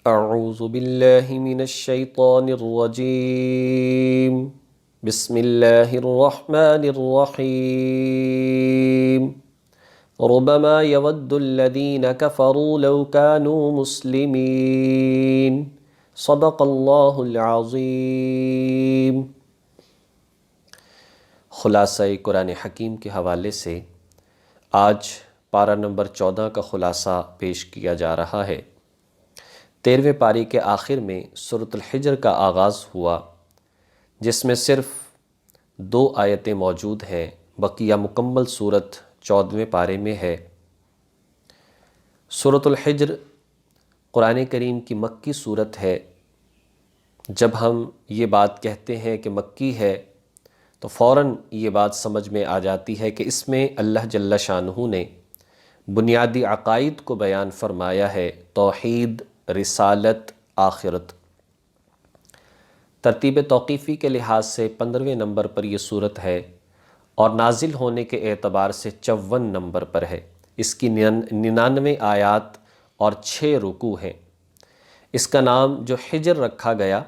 اعوذ باللہ من الشیطان الرجیم بسم اللہ الرحمن الرحیم ربما يود الذین کفروا لو كانوا مسلمین صدق اللہ العظیم۔ خلاصہ قرآن حکیم کے حوالے سے آج پارہ نمبر 14 کا خلاصہ پیش کیا جا رہا ہے۔ 13ویں پاری کے آخر میں سورۃ الحجر کا آغاز ہوا، جس میں صرف 2 آیتیں موجود ہیں، بقیہ مکمل سورت 14ویں پارے میں ہے۔ سورۃ الحجر قرآن کریم کی مکی سورت ہے۔ جب ہم یہ بات کہتے ہیں کہ مکی ہے تو فوراً یہ بات سمجھ میں آ جاتی ہے کہ اس میں اللہ جل شانہ نے بنیادی عقائد کو بیان فرمایا ہے، توحید، رسالت، آخرت۔ ترتیب توقیفی کے لحاظ سے 15ویں نمبر پر یہ صورت ہے اور نازل ہونے کے اعتبار سے 54 نمبر پر ہے۔ اس کی 99 آیات اور 6 رکوع ہیں۔ اس کا نام جو حجر رکھا گیا،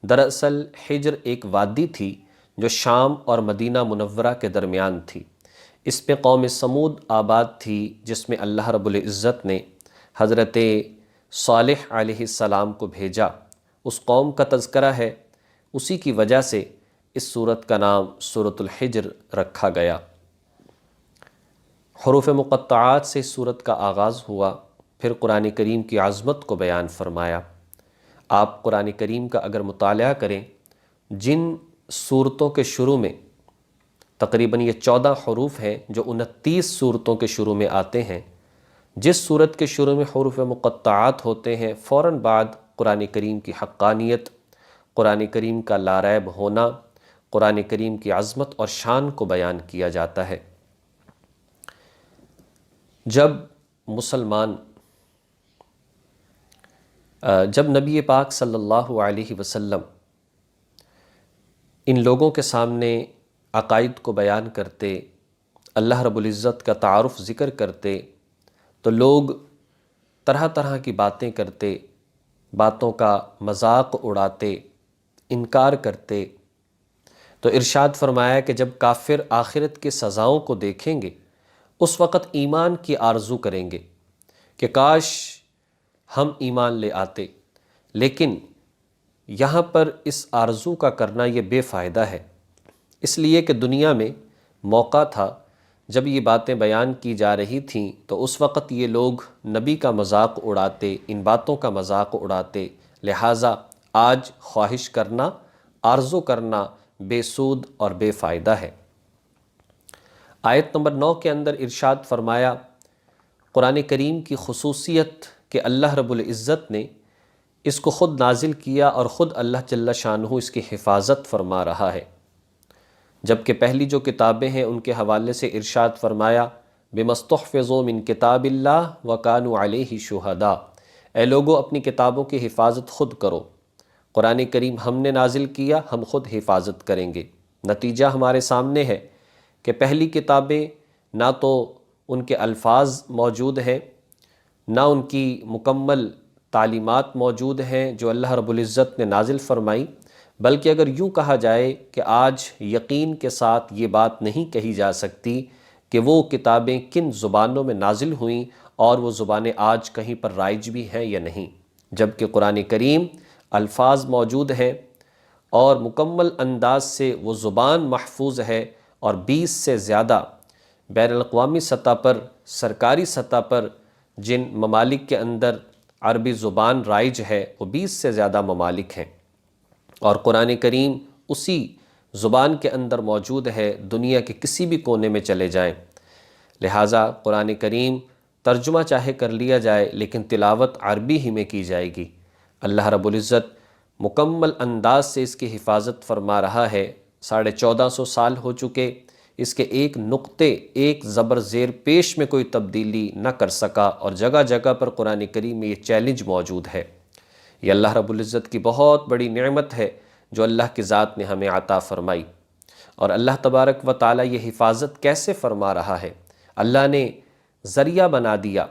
دراصل حجر ایک وادی تھی جو شام اور مدینہ منورہ کے درمیان تھی۔ اس پہ قوم سمود آباد تھی، جس میں اللہ رب العزت نے حضرت صالح علیہ السلام کو بھیجا۔ اس قوم کا تذکرہ ہے، اسی کی وجہ سے اس سورت کا نام سورۃ الحجر رکھا گیا۔ حروف مقطعات سے اس سورت کا آغاز ہوا، پھر قرآن کریم کی عظمت کو بیان فرمایا۔ آپ قرآن کریم کا اگر مطالعہ کریں، جن سورتوں کے شروع میں تقریباً یہ 14 حروف ہیں جو 29 سورتوں کے شروع میں آتے ہیں، جس سورت کے شروع میں حروف مقطعات ہوتے ہیں، فوراً بعد قرآن کریم کی حقانیت، قرآن کریم کا لا ریب ہونا، قرآن کریم کی عظمت اور شان کو بیان کیا جاتا ہے۔ جب نبی پاک صلی اللہ علیہ وسلم ان لوگوں کے سامنے عقائد کو بیان کرتے، اللہ رب العزت کا تعارف ذکر کرتے، تو لوگ طرح طرح کی باتیں کرتے، باتوں کا مذاق اڑاتے، انکار کرتے۔ تو ارشاد فرمایا کہ جب کافر آخرت کی سزاؤں کو دیکھیں گے، اس وقت ایمان کی آرزو کریں گے کہ کاش ہم ایمان لے آتے، لیکن یہاں پر اس آرزو کا کرنا یہ بے فائدہ ہے، اس لیے کہ دنیا میں موقع تھا جب یہ باتیں بیان کی جا رہی تھیں تو اس وقت یہ لوگ نبی کا مذاق اڑاتے، ان باتوں کا مذاق اڑاتے، لہٰذا آج خواہش کرنا، آرزو کرنا بے سود اور بے فائدہ ہے۔ آیت نمبر 9 کے اندر ارشاد فرمایا، قرآن کریم کی خصوصیت کہ اللہ رب العزت نے اس کو خود نازل کیا اور خود اللہ جل شانہ اس کی حفاظت فرما رہا ہے، جبکہ پہلی جو کتابیں ہیں ان کے حوالے سے ارشاد فرمایا، بِمَا اسْتُحْفِظُوا مِن کتاب اللہ وَكَانُوا عَلَيْهِ شُهَدَاءَ، اے لوگو اپنی کتابوں کی حفاظت خود کرو، قرآن کریم ہم نے نازل کیا، ہم خود حفاظت کریں گے۔ نتیجہ ہمارے سامنے ہے کہ پہلی کتابیں نہ تو ان کے الفاظ موجود ہیں، نہ ان کی مکمل تعلیمات موجود ہیں جو اللہ رب العزت نے نازل فرمائی، بلکہ اگر یوں کہا جائے کہ آج یقین کے ساتھ یہ بات نہیں کہی جا سکتی کہ وہ کتابیں کن زبانوں میں نازل ہوئیں اور وہ زبانیں آج کہیں پر رائج بھی ہیں یا نہیں، جبکہ قرآن کریم الفاظ موجود ہیں اور مکمل انداز سے وہ زبان محفوظ ہے، اور 20 سے زیادہ بین الاقوامی سطح پر، سرکاری سطح پر جن ممالک کے اندر عربی زبان رائج ہے وہ 20 سے زیادہ ممالک ہیں، اور قرآن کریم اسی زبان کے اندر موجود ہے، دنیا کے کسی بھی کونے میں چلے جائیں۔ لہٰذا قرآن کریم ترجمہ چاہے کر لیا جائے لیکن تلاوت عربی ہی میں کی جائے گی۔ اللہ رب العزت مکمل انداز سے اس کی حفاظت فرما رہا ہے۔ 1450 سال ہو چکے، اس کے ایک نقطے، ایک زبر زیر پیش میں کوئی تبدیلی نہ کر سکا، اور جگہ جگہ پر قرآن کریم میں یہ چیلنج موجود ہے۔ یہ اللہ رب العزت کی بہت بڑی نعمت ہے جو اللہ کی ذات نے ہمیں عطا فرمائی۔ اور اللہ تبارک و تعالیٰ یہ حفاظت کیسے فرما رہا ہے؟ اللہ نے ذریعہ بنا دیا۔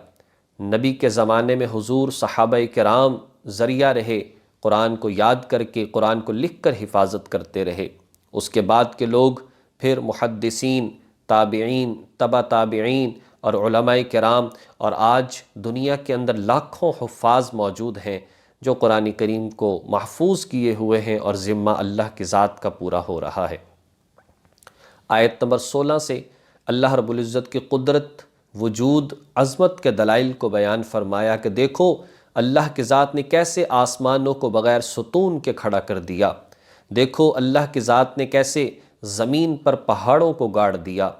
نبی کے زمانے میں حضور، صحابہ کرام ذریعہ رہے، قرآن کو یاد کر کے، قرآن کو لکھ کر حفاظت کرتے رہے۔ اس کے بعد کے لوگ پھر محدثین، تابعین، تبع تابعین اور علماء کرام، اور آج دنیا کے اندر لاکھوں حفاظ موجود ہیں جو قرآن کریم کو محفوظ کیے ہوئے ہیں، اور ذمہ اللہ کی ذات کا پورا ہو رہا ہے۔ آیت نمبر 16 سے اللہ رب العزت کی قدرت، وجود، عظمت کے دلائل کو بیان فرمایا کہ دیکھو اللہ کی ذات نے کیسے آسمانوں کو بغیر ستون کے کھڑا کر دیا، دیکھو اللہ کی ذات نے کیسے زمین پر پہاڑوں کو گاڑ دیا،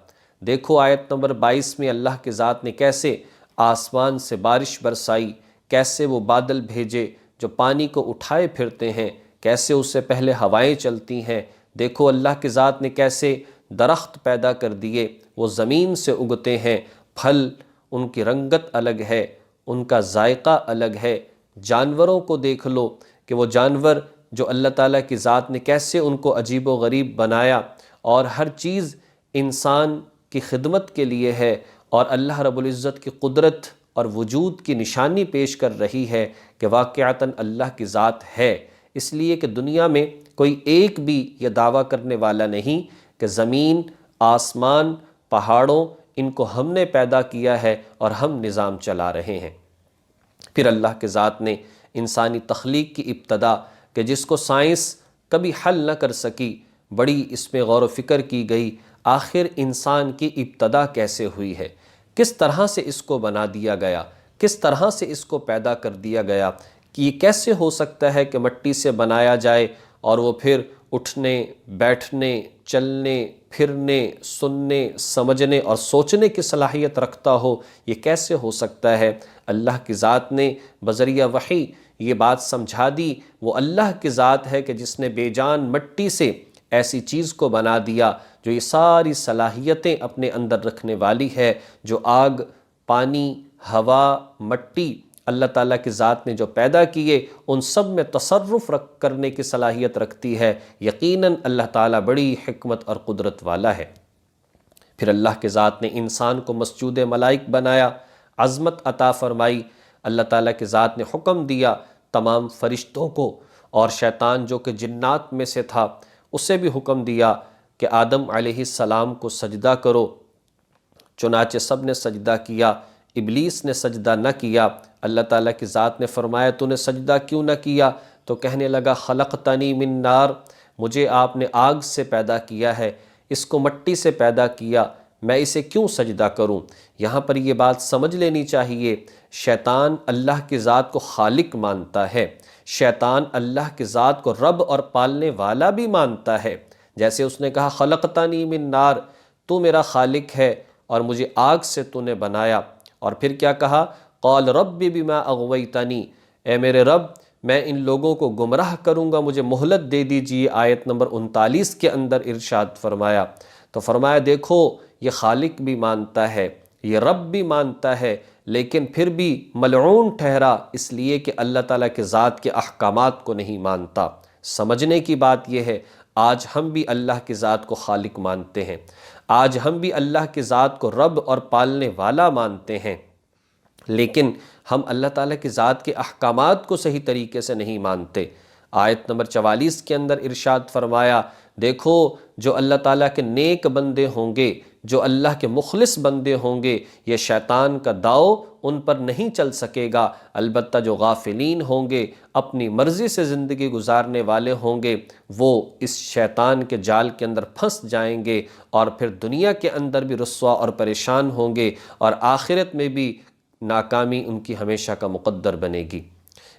دیکھو آیت نمبر 22 میں اللہ کی ذات نے کیسے آسمان سے بارش برسائی، کیسے وہ بادل بھیجے جو پانی کو اٹھائے پھرتے ہیں، کیسے اس سے پہلے ہوائیں چلتی ہیں، دیکھو اللہ کی ذات نے کیسے درخت پیدا کر دیے، وہ زمین سے اگتے ہیں، پھل ان کی رنگت الگ ہے، ان کا ذائقہ الگ ہے۔ جانوروں کو دیکھ لو کہ وہ جانور جو اللہ تعالیٰ کی ذات نے کیسے ان کو عجیب و غریب بنایا، اور ہر چیز انسان کی خدمت کے لیے ہے، اور اللہ رب العزت کی قدرت اور وجود کی نشانی پیش کر رہی ہے کہ واقعتاً اللہ کی ذات ہے۔ اس لیے کہ دنیا میں کوئی ایک بھی یہ دعویٰ کرنے والا نہیں کہ زمین، آسمان، پہاڑوں، ان کو ہم نے پیدا کیا ہے اور ہم نظام چلا رہے ہیں۔ پھر اللہ کے ذات نے انسانی تخلیق کی ابتدا کہ جس کو سائنس کبھی حل نہ کر سکی، بڑی اس میں غور و فکر کی گئی، آخر انسان کی ابتدا کیسے ہوئی ہے، کس طرح سے اس کو بنا دیا گیا، کس طرح سے اس کو پیدا کر دیا گیا، کہ یہ کیسے ہو سکتا ہے کہ مٹی سے بنایا جائے اور وہ پھر اٹھنے، بیٹھنے، چلنے، پھرنے، سننے، سمجھنے اور سوچنے کی صلاحیت رکھتا ہو، یہ کیسے ہو سکتا ہے؟ اللہ کی ذات نے بذریعہ وحی یہ بات سمجھا دی۔ وہ اللہ کی ذات ہے کہ جس نے بے جان مٹی سے ایسی چیز کو بنا دیا جو یہ ساری صلاحیتیں اپنے اندر رکھنے والی ہے، جو آگ، پانی، ہوا، مٹی اللہ تعالیٰ کی ذات نے جو پیدا کیے ان سب میں تصرف کرنے کی صلاحیت رکھتی ہے۔ یقیناً اللہ تعالیٰ بڑی حکمت اور قدرت والا ہے۔ پھر اللہ کی ذات نے انسان کو مسجود ملائک بنایا، عظمت عطا فرمائی۔ اللہ تعالیٰ کی ذات نے حکم دیا تمام فرشتوں کو، اور شیطان جو کہ جنات میں سے تھا اسے بھی حکم دیا کہ آدم علیہ السلام کو سجدہ کرو، چنانچہ سب نے سجدہ کیا، ابلیس نے سجدہ نہ کیا۔ اللہ تعالیٰ کی ذات نے فرمایا تو نے سجدہ کیوں نہ کیا؟ تو کہنے لگا خلقتنی من نار، مجھے آپ نے آگ سے پیدا کیا ہے، اس کو مٹی سے پیدا کیا، میں اسے کیوں سجدہ کروں؟ یہاں پر یہ بات سمجھ لینی چاہیے، شیطان اللہ کی ذات کو خالق مانتا ہے، شیطان اللہ کی ذات کو رب اور پالنے والا بھی مانتا ہے۔ جیسے اس نے کہا خلقتنی من نار، تو میرا خالق ہے اور مجھے آگ سے تو نے بنایا، اور پھر کیا کہا قال رب بما اغویتنی، اے میرے رب میں ان لوگوں کو گمراہ کروں گا، مجھے مہلت دے دیجیے۔ آیت نمبر 39 کے اندر ارشاد فرمایا، تو فرمایا دیکھو یہ خالق بھی مانتا ہے، یہ رب بھی مانتا ہے، لیکن پھر بھی ملعون ٹھہرا اس لیے کہ اللہ تعالیٰ کے ذات کے احکامات کو نہیں مانتا۔ سمجھنے کی بات یہ ہے آج ہم بھی اللہ کی ذات کو خالق مانتے ہیں، آج ہم بھی اللہ کی ذات کو رب اور پالنے والا مانتے ہیں، لیکن ہم اللہ تعالیٰ کی ذات کے احکامات کو صحیح طریقے سے نہیں مانتے۔ آیت نمبر 44 کے اندر ارشاد فرمایا دیکھو جو اللہ تعالیٰ کے نیک بندے ہوں گے، جو اللہ کے مخلص بندے ہوں گے، یہ شیطان کا داؤ ان پر نہیں چل سکے گا، البتہ جو غافلین ہوں گے، اپنی مرضی سے زندگی گزارنے والے ہوں گے، وہ اس شیطان کے جال کے اندر پھنس جائیں گے، اور پھر دنیا کے اندر بھی رسوا اور پریشان ہوں گے، اور آخرت میں بھی ناکامی ان کی ہمیشہ کا مقدر بنے گی۔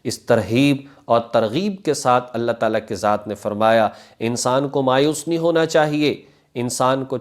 اس ترغیب اور ترغیب کے ساتھ اللہ تعالیٰ کی ذات نے فرمایا انسان کو مایوس نہیں ہونا چاہیے، انسان کو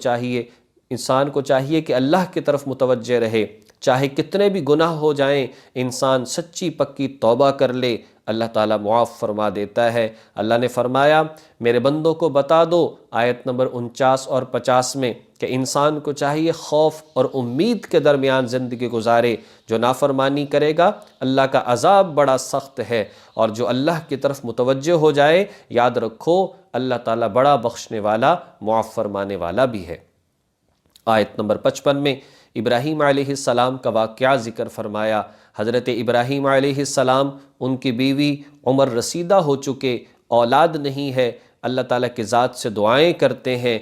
چاہیے کہ اللہ کی طرف متوجہ رہے، چاہے کتنے بھی گناہ ہو جائیں، انسان سچی پکی توبہ کر لے، اللہ تعالیٰ معاف فرما دیتا ہے۔ اللہ نے فرمایا میرے بندوں کو بتا دو آیت نمبر 49 اور 50 میں کہ انسان کو چاہیے خوف اور امید کے درمیان زندگی گزارے، جو نافرمانی کرے گا اللہ کا عذاب بڑا سخت ہے، اور جو اللہ کی طرف متوجہ ہو جائے یاد رکھو اللہ تعالیٰ بڑا بخشنے والا، معاف فرمانے والا بھی ہے۔ آیت نمبر 55 میں ابراہیم علیہ السلام کا واقعہ ذکر فرمایا، حضرت ابراہیم علیہ السلام، ان کی بیوی عمر رسیدہ ہو چکے، اولاد نہیں ہے، اللہ تعالیٰ کی ذات سے دعائیں کرتے ہیں،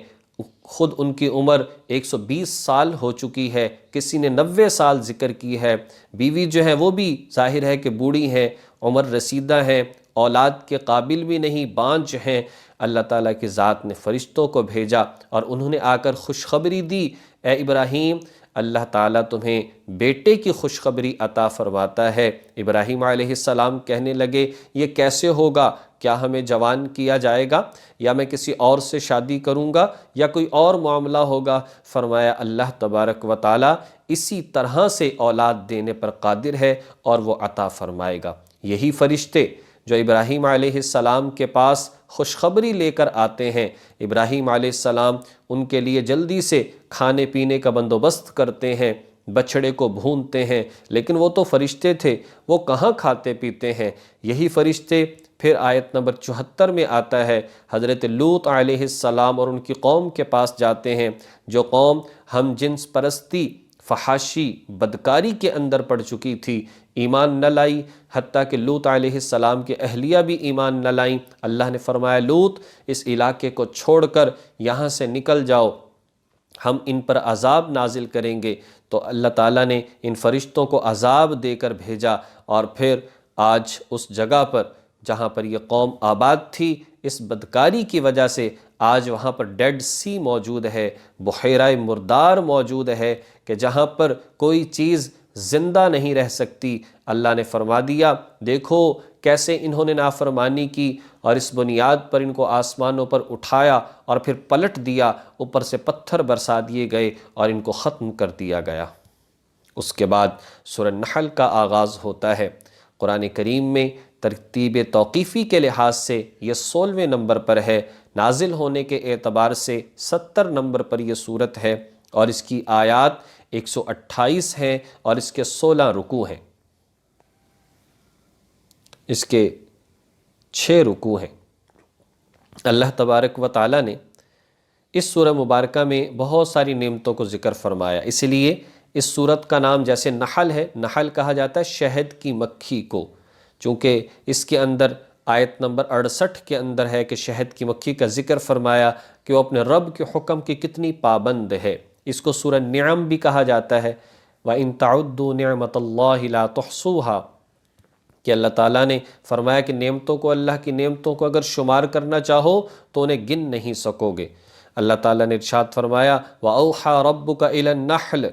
خود ان کی عمر 120 سال ہو چکی ہے، کسی نے 90 سال ذکر کی ہے، بیوی جو ہے وہ بھی ظاہر ہے کہ بوڑھی ہیں، عمر رسیدہ ہیں، اولاد کے قابل بھی نہیں، بانجھ ہیں۔ اللہ تعالیٰ کی ذات نے فرشتوں کو بھیجا اور انہوں نے آ کر خوشخبری دی، اے ابراہیم، اللہ تعالیٰ تمہیں بیٹے کی خوشخبری عطا فرماتا ہے۔ ابراہیم علیہ السلام کہنے لگے یہ کیسے ہوگا؟ کیا ہمیں جوان کیا جائے گا، یا میں کسی اور سے شادی کروں گا، یا کوئی اور معاملہ ہوگا؟ فرمایا اللہ تبارک و تعالیٰ اسی طرح سے اولاد دینے پر قادر ہے اور وہ عطا فرمائے گا۔ یہی فرشتے جو ابراہیم علیہ السلام کے پاس خوشخبری لے کر آتے ہیں، ابراہیم علیہ السلام ان کے لیے جلدی سے کھانے پینے کا بندوبست کرتے ہیں، بچھڑے کو بھونتے ہیں، لیکن وہ تو فرشتے تھے، وہ کہاں کھاتے پیتے ہیں؟ یہی فرشتے پھر آیت نمبر 74 میں آتا ہے، حضرت لوط علیہ السلام اور ان کی قوم کے پاس جاتے ہیں، جو قوم ہم جنس پرستی، فحاشی، بدکاری کے اندر پڑ چکی تھی، ایمان نہ لائی، حتیٰ کہ لوط علیہ السلام کے اہلیہ بھی ایمان نہ لائیں۔ اللہ نے فرمایا لوط اس علاقے کو چھوڑ کر یہاں سے نکل جاؤ، ہم ان پر عذاب نازل کریں گے۔ تو اللہ تعالیٰ نے ان فرشتوں کو عذاب دے کر بھیجا، اور پھر آج اس جگہ پر جہاں پر یہ قوم آباد تھی، اس بدکاری کی وجہ سے آج وہاں پر ڈیڈ سی موجود ہے، بحیرہ مردار موجود ہے، کہ جہاں پر کوئی چیز زندہ نہیں رہ سکتی۔ اللہ نے فرما دیا دیکھو کیسے انہوں نے نافرمانی کی، اور اس بنیاد پر ان کو آسمانوں پر اٹھایا اور پھر پلٹ دیا، اوپر سے پتھر برسا دیے گئے اور ان کو ختم کر دیا گیا۔ اس کے بعد سورہ نحل کا آغاز ہوتا ہے۔ قرآن کریم میں ترتیب توقیفی کے لحاظ سے یہ 16ویں نمبر پر ہے، نازل ہونے کے اعتبار سے 70 نمبر پر یہ صورت ہے، اور اس کی آیات 128 ہیں اور اس کے 16 رکوع ہیں، اس کے 6 رکوع ہیں۔ اللہ تبارک و تعالیٰ نے اس سورہ مبارکہ میں بہت ساری نعمتوں کو ذکر فرمایا، اس لیے اس سورت کا نام جیسے نحل ہے، نحل کہا جاتا ہے شہد کی مکھی کو، چونکہ اس کے اندر آیت نمبر 68 کے اندر ہے کہ شہد کی مکھی کا ذکر فرمایا کہ وہ اپنے رب کے حکم کی کتنی پابند ہے۔ اس کو سورہ نعم بھی کہا جاتا ہے، وَإِن تَعُدُّوا نِعْمَةَ اللَّهِ لَا تُحْصُوهَا، کہ اللہ تعالیٰ نے فرمایا کہ نعمتوں کو، اللہ کی نعمتوں کو اگر شمار کرنا چاہو تو انہیں گن نہیں سکو گے۔ اللہ تعالیٰ نے ارشاد فرمایا وَأَوْحَى رَبُّكَ إِلَى النَّحْلِ،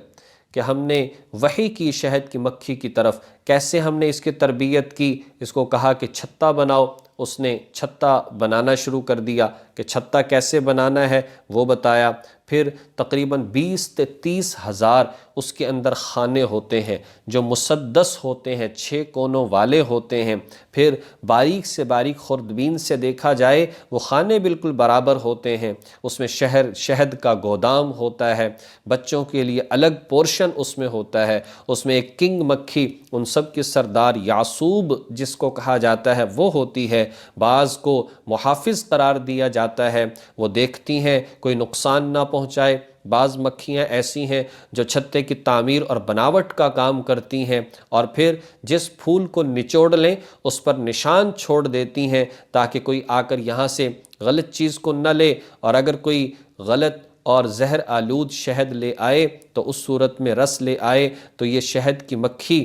کہ ہم نے وحی کی شہد کی مکھی کی طرف۔ کیسے ہم نے اس کی تربیت کی؟ اس کو کہا کہ چھتا بناؤ، اس نے چھتا بنانا شروع کر دیا، کہ چھتا کیسے بنانا ہے وہ بتایا۔ پھر تقریباً 20 سے 30 ہزار اس کے اندر خانے ہوتے ہیں جو مسدس ہوتے ہیں، 6 کونوں والے ہوتے ہیں۔ پھر باریک سے باریک خوردبین سے دیکھا جائے وہ خانے بالکل برابر ہوتے ہیں، اس میں شہد کا گودام ہوتا ہے، بچوں کے لیے الگ پورشن اس میں ہوتا ہے، اس میں ایک کنگ مکھی، ان سب کی سردار یعصوب جس کو کہا جاتا ہے وہ ہوتی ہے، بعض کو محافظ قرار دیا جاتا ہے، وہ دیکھتی ہیں کوئی نقصان نہ پہنچائے۔ بعض مکھیاں ایسی ہیں جو چھتے کی تعمیر اور بناوٹ کا کام کرتی ہیں، اور پھر جس پھول کو نچوڑ لیں اس پر نشان چھوڑ دیتی ہیں تاکہ کوئی آ کر یہاں سے غلط چیز کو نہ لے، اور اگر کوئی غلط اور زہر آلود شہد لے آئے تو اس صورت میں رس لے آئے تو یہ شہد کی مکھی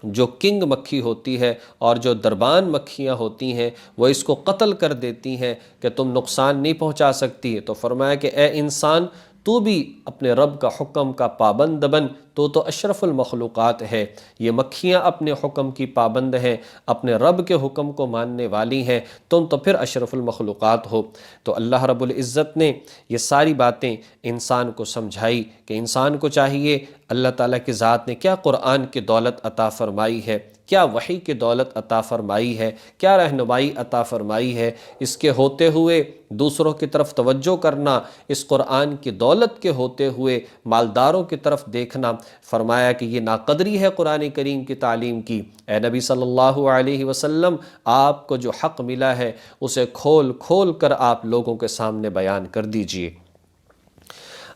جو کنگ مکھی ہوتی ہے اور جو دربان مکھیاں ہوتی ہیں وہ اس کو قتل کر دیتی ہیں کہ تم نقصان نہیں پہنچا سکتی۔ تو فرمایا کہ اے انسان تو بھی اپنے رب کا حکم کا پابند بن، تو اشرف المخلوقات ہے۔ یہ مکھیاں اپنے حکم کی پابند ہیں، اپنے رب کے حکم کو ماننے والی ہیں، تم تو پھر اشرف المخلوقات ہو۔ تو اللہ رب العزت نے یہ ساری باتیں انسان کو سمجھائی کہ انسان کو چاہیے، اللہ تعالیٰ کی ذات نے کیا قرآن کی دولت عطا فرمائی ہے، کیا وحی کی دولت عطا فرمائی ہے، کیا رہنمائی عطا فرمائی ہے، اس کے ہوتے ہوئے دوسروں کی طرف توجہ کرنا، اس قرآن کی دولت کے ہوتے ہوئے مالداروں کی طرف دیکھنا۔ فرمایا کہ یہ ناقدری ہے قرآن کریم کی تعلیم کی۔ اے نبی صلی اللہ علیہ وسلم، آپ کو جو حق ملا ہے اسے کھول کھول کر آپ لوگوں کے سامنے بیان کر دیجئے۔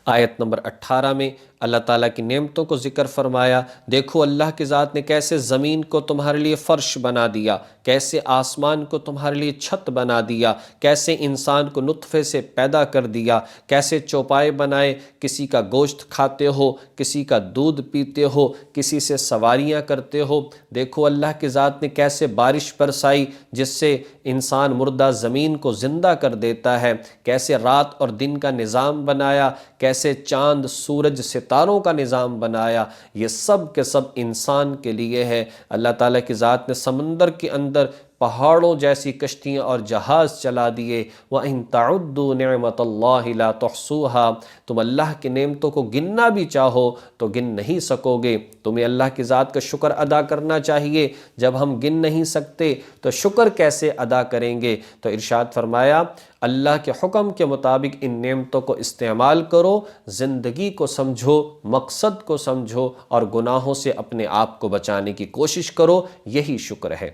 آیت نمبر 18 میں اللہ تعالیٰ کی نعمتوں کو ذکر فرمایا۔ دیکھو اللہ کی ذات نے کیسے زمین کو تمہارے لیے فرش بنا دیا، کیسے آسمان کو تمہارے لیے چھت بنا دیا، کیسے انسان کو نطفے سے پیدا کر دیا، کیسے چوپائے بنائے، کسی کا گوشت کھاتے ہو، کسی کا دودھ پیتے ہو، کسی سے سواریاں کرتے ہو۔ دیکھو اللہ کی ذات نے کیسے بارش برسائی جس سے انسان مردہ زمین کو زندہ کر دیتا ہے، کیسے رات اور دن کا نظام بنایا، کیسے چاند سورج ستاروں کا نظام بنایا۔ یہ سب کے سب انسان کے لیے ہے۔ اللہ تعالیٰ کی ذات نے سمندر کے اندر پہاڑوں جیسی کشتیاں اور جہاز چلا دیے۔ وَإِن تَعُدُّوا نِعْمَةَ اللَّهِ لَا تُحْصُوهَا، تم اللہ کی نعمتوں کو گننا بھی چاہو تو گن نہیں سکو گے۔ تمہیں اللہ کی ذات کا شکر ادا کرنا چاہیے، جب ہم گن نہیں سکتے تو شکر کیسے ادا کریں گے؟ تو ارشاد فرمایا اللہ کے حکم کے مطابق ان نعمتوں کو استعمال کرو، زندگی کو سمجھو، مقصد کو سمجھو اور گناہوں سے اپنے آپ کو بچانے کی کوشش کرو، یہی شکر ہے۔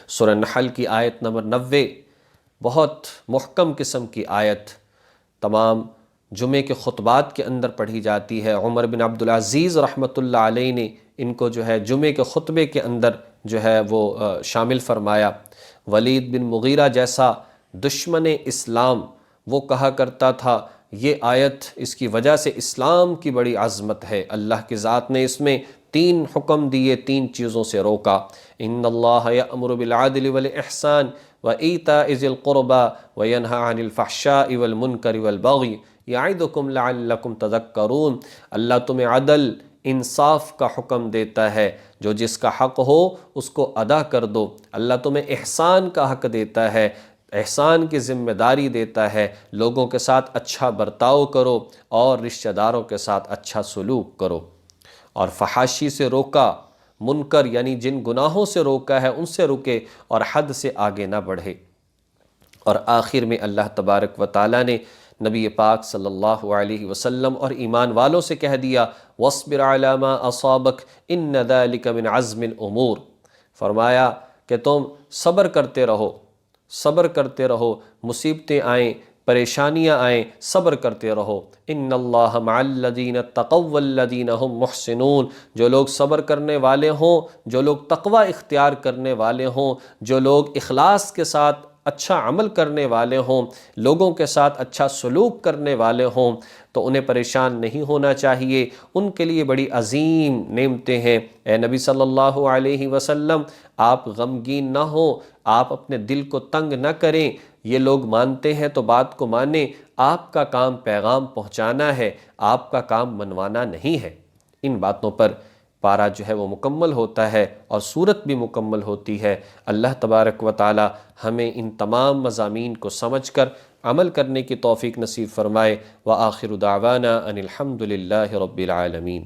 سورہ نحل کی آیت نمبر 90 بہت محکم قسم کی آیت، تمام جمعے کے خطبات کے اندر پڑھی جاتی ہے۔ عمر بن عبدالعزیز رحمۃ اللہ علیہ نے ان کو جو ہے جمعے کے خطبے کے اندر جو ہے وہ شامل فرمایا۔ ولید بن مغیرہ جیسا دشمن اسلام وہ کہا کرتا تھا یہ آیت اس کی وجہ سے اسلام کی بڑی عظمت ہے، اللہ کی ذات نے اس میں 3 حکم دیے، 3 چیزوں سے روکا۔ ان اللہ یأمر بالعدل والاحسان وایتاء ذی القربى وینہی عن الفحشاء والمنکر والبغی یعظکم لعلکم تذکرون۔ اللہ تمہیں عدل انصاف کا حکم دیتا ہے، جو جس کا حق ہو اس کو ادا کر دو۔ اللہ تمہیں احسان کا حق دیتا ہے، احسان کی ذمہ داری دیتا ہے، لوگوں کے ساتھ اچھا برتاؤ کرو اور رشتہ داروں کے ساتھ اچھا سلوک کرو۔ اور فحاشی سے روکا، منکر یعنی جن گناہوں سے روکا ہے ان سے رکے اور حد سے آگے نہ بڑھے۔ اور آخر میں اللہ تبارک و تعالیٰ نے نبی پاک صلی اللہ علیہ وسلم اور ایمان والوں سے کہہ دیا وَاصْبِرْ عَلَى مَا أَصَابَكَ إِنَّ ذَلِكَ مِنْ عَزْمِ الْأُمُورِ، فرمایا کہ تم صبر کرتے رہو، صبر کرتے رہو، مصیبتیں آئیں، پریشانیاں آئیں، صبر کرتے رہو۔ ان اللہ مع الذین اتقوا والذین هم محسنون، جو لوگ صبر کرنے والے ہوں، جو لوگ تقوی اختیار کرنے والے ہوں، جو لوگ اخلاص کے ساتھ اچھا عمل کرنے والے ہوں، لوگوں کے ساتھ اچھا سلوک کرنے والے ہوں، تو انہیں پریشان نہیں ہونا چاہیے، ان کے لیے بڑی عظیم نعمتیں ہیں۔ اے نبی صلی اللہ علیہ وسلم، آپ غمگین نہ ہوں، آپ اپنے دل کو تنگ نہ کریں۔ یہ لوگ مانتے ہیں تو بات کو مانیں، آپ کا کام پیغام پہنچانا ہے، آپ کا کام منوانا نہیں ہے۔ ان باتوں پر پارہ جو ہے وہ مکمل ہوتا ہے اور سورت بھی مکمل ہوتی ہے۔ اللہ تبارک و تعالی ہمیں ان تمام مضامین کو سمجھ کر عمل کرنے کی توفیق نصیب فرمائے۔ وآخر دعوانا ان الحمد للہ رب العالمین۔